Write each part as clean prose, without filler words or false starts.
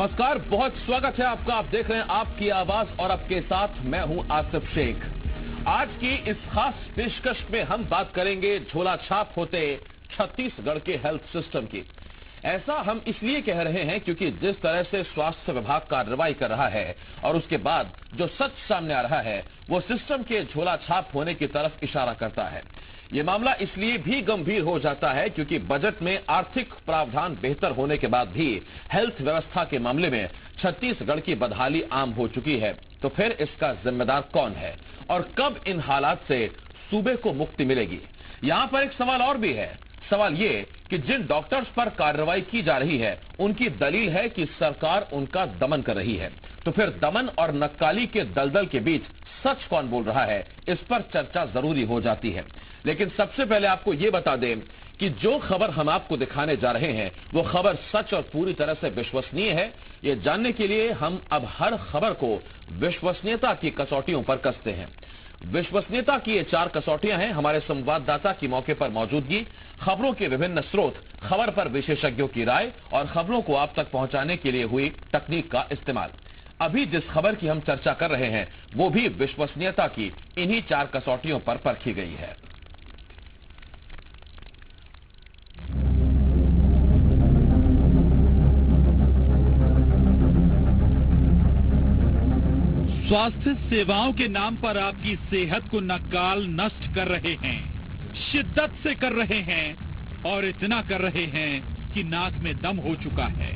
नमस्कार, बहुत स्वागत है आपका। आप देख रहे हैं आपकी आवाज और आपके साथ मैं हूं आसिफ शेख। आज की इस खास पेशकश में हम बात करेंगे झोला छाप होते छत्तीसगढ़ के हेल्थ सिस्टम की। ऐसा हम इसलिए कह रहे हैं क्योंकि जिस तरह से स्वास्थ्य विभाग कार्रवाई कर रहा है और उसके बाद जो सच सामने आ रहा है वो सिस्टम के झोला छाप होने की तरफ इशारा करता है। ये मामला इसलिए भी गंभीर हो जाता है क्योंकि बजट में आर्थिक प्रावधान बेहतर होने के बाद भी हेल्थ व्यवस्था के मामले में छत्तीसगढ़ की बदहाली आम हो चुकी है। तो फिर इसका जिम्मेदार कौन है और कब इन हालात से सूबे को मुक्ति मिलेगी? यहाँ पर एक सवाल और भी है। सवाल ये कि जिन डॉक्टर्स पर कार्रवाई की जा रही है उनकी दलील है कि सरकार उनका दमन कर रही है। तो फिर दमन और नक्काली के दलदल के बीच सच कौन बोल रहा है, इस पर चर्चा जरूरी हो जाती है। लेकिन सबसे पहले आपको यह बता दें कि जो खबर हम आपको दिखाने जा रहे हैं वो खबर सच और पूरी तरह से विश्वसनीय है। ये जानने के लिए हम अब हर खबर को विश्वसनीयता की कसौटियों पर कसते हैं। विश्वसनीयता की ये 4 कसौटियां हैं। हमारे संवाददाता की मौके पर मौजूदगी, खबरों के विभिन्न स्रोत, खबर पर विशेषज्ञों की राय और खबरों को आप तक पहुंचाने के लिए हुई तकनीक का इस्तेमाल। अभी जिस खबर की हम चर्चा कर रहे हैं वो भी विश्वसनीयता की इन्हीं 4 कसौटियों पर परखी गई है। स्वास्थ्य सेवाओं के नाम पर आपकी सेहत को नक्काल नष्ट कर रहे हैं, शिद्दत से कर रहे हैं और इतना कर रहे हैं कि नाक में दम हो चुका है।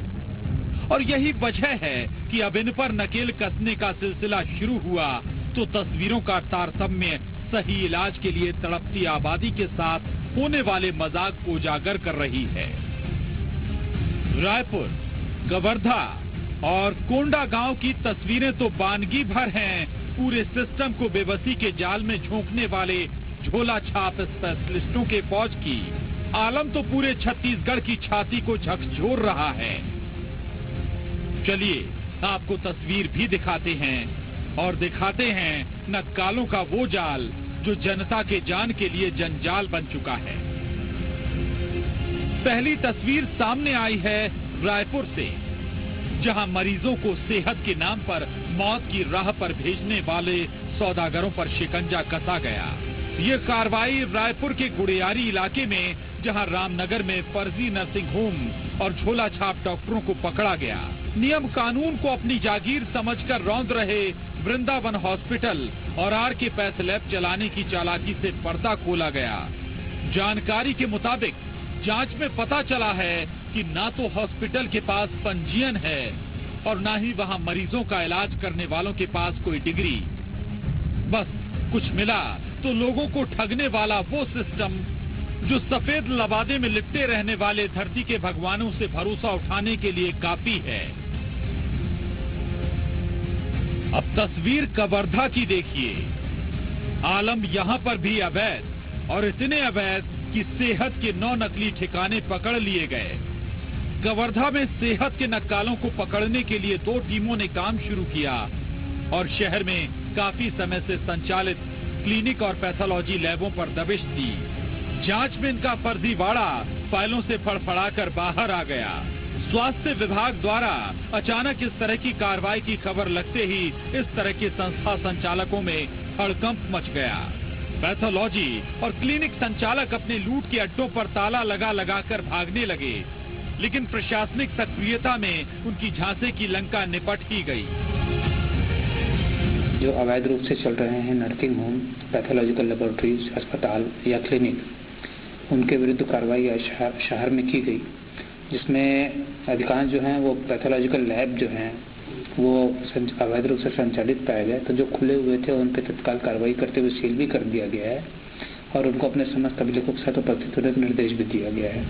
और यही वजह है कि अब इन पर नकेल कसने का सिलसिला शुरू हुआ तो तस्वीरों का तारतम्य सही इलाज के लिए तड़पती आबादी के साथ होने वाले मजाक को उजागर कर रही है। रायपुर, कवर्धा और कोंडागांव की तस्वीरें तो बानगी भर हैं पूरे सिस्टम को बेबसी के जाल में झोंकने वाले झोला छाप स्पेशलिस्टों के फौज की। आलम तो पूरे छत्तीसगढ़ की छाती को झकझोर रहा है। चलिए आपको तस्वीर भी दिखाते हैं और दिखाते हैं नक्कालों का वो जाल जो जनता के जान के लिए जंजाल बन चुका है। पहली तस्वीर सामने आई है रायपुर से, जहां मरीजों को सेहत के नाम पर मौत की राह पर भेजने वाले सौदागरों पर शिकंजा कसा गया। ये कार्रवाई रायपुर के गुड़ियारी इलाके में, जहां रामनगर में फर्जी नर्सिंग होम और झोला छाप डॉक्टरों को पकड़ा गया। नियम कानून को अपनी जागीर समझकर रौंद रहे वृंदावन हॉस्पिटल और आर के पैथ लैब चलाने की चालाकी से पर्दा खोला गया। जानकारी के मुताबिक जांच में पता चला है कि ना तो हॉस्पिटल के पास पंजीयन है और ना ही वहां मरीजों का इलाज करने वालों के पास कोई डिग्री। बस कुछ मिला तो लोगों को ठगने वाला वो सिस्टम जो सफेद लबादे में लिपटे रहने वाले धरती के भगवानों से भरोसा उठाने के लिए काफी है। अब तस्वीर कवर्धा की देखिए। आलम यहां पर भी अवैध और इतने अवैध कि सेहत के 9 नकली ठिकाने पकड़ लिए गए। कवर्धा में सेहत के नक्कालों को पकड़ने के लिए 2 टीमों ने काम शुरू किया और शहर में काफी समय से संचालित क्लिनिक और पैथोलॉजी लैबों पर दबिश दी। जांच में इनका फर्जीवाड़ा फाइलों से फड़फड़ाकर बाहर आ गया। स्वास्थ्य विभाग द्वारा अचानक इस तरह की कार्रवाई की खबर लगते ही इस तरह के संस्था संचालकों में हड़कंप मच गया। पैथोलॉजी और क्लिनिक संचालक अपने लूट के अड्डों पर ताला लगा लगाकर भागने लगे, लेकिन प्रशासनिक सक्रियता में उनकी झांसे की लंका निपट ही गई। जो अवैध रूप से चल रहे हैं नर्सिंग होम, पैथोलॉजिकल लेबोरेटरीज, अस्पताल या क्लिनिक, उनके विरुद्ध कार्रवाई शहर में की गई, जिसमें अधिकांश जो हैं वो पैथोलॉजिकल लैब जो हैं वो अवैध रूप से संचालित पाए गए। तो जो खुले हुए थे उन पर तत्काल कार्रवाई करते हुए सील भी कर दिया गया है और उनको अपने समस्त अभिलेखों के साथ उपस्थित होने का निर्देश भी दिया गया है।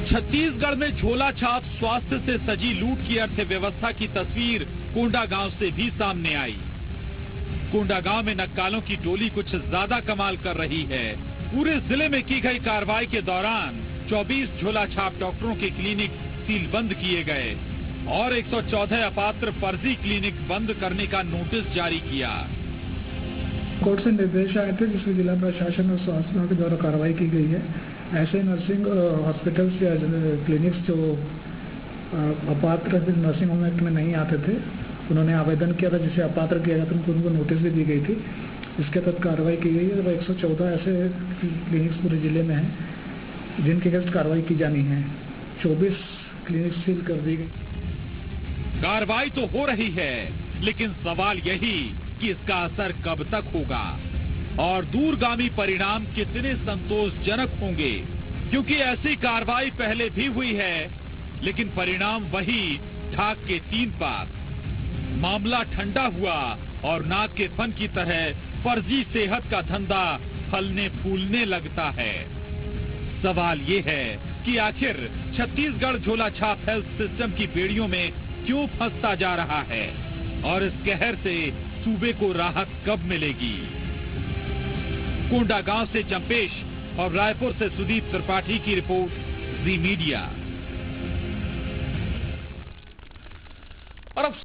छत्तीसगढ़ में झोला छाप स्वास्थ्य से सजी लूट की अर्थव्यवस्था की तस्वीर कोंडागांव से भी सामने आई। कोंडागांव में नक्कालों की टोली कुछ ज्यादा कमाल कर रही है। पूरे जिले में की गई कार्रवाई के दौरान 24 झोला छाप डॉक्टरों के क्लिनिक सील बंद किए गए और 114 अपात्र फर्जी क्लिनिक बंद करने का नोटिस जारी किया। कोर्ट से निर्देश आए थे जिसमें जिला प्रशासन और स्वास्थ्य विभाग के द्वारा कार्रवाई की गई है। ऐसे नर्सिंग हॉस्पिटल्स या क्लिनिक्स जो अपात्र नर्सिंग होम एक्ट में नहीं आते थे, उन्होंने आवेदन किया था जिसे अपात्र किया गया था, उनको नोटिस भी दी गई थी। इसके तहत कार्रवाई की गई है। 114 ऐसे क्लिनिक्स पूरे जिले में हैं जिनके खिलाफ कार्रवाई की जानी है। 24 क्लिनिक सील कर दी गई। कार्रवाई तो हो रही है, लेकिन सवाल यही कि इसका असर कब तक होगा और दूरगामी परिणाम कितने संतोषजनक होंगे, क्योंकि ऐसी कार्रवाई पहले भी हुई है, लेकिन परिणाम वही ढाक के 3 पात। मामला ठंडा हुआ और नाक के फन की तरह फर्जी सेहत का धंधा फलने फूलने लगता है। सवाल ये है कि आखिर छत्तीसगढ़ झोला छाप हेल्थ सिस्टम की बेड़ियों में क्यों फंसता जा रहा है और इस कहर से सूबे को राहत कब मिलेगी। कोंडागांव से चंपेश और रायपुर से सुदीप त्रिपाठी की रिपोर्ट, जी मीडिया। और अब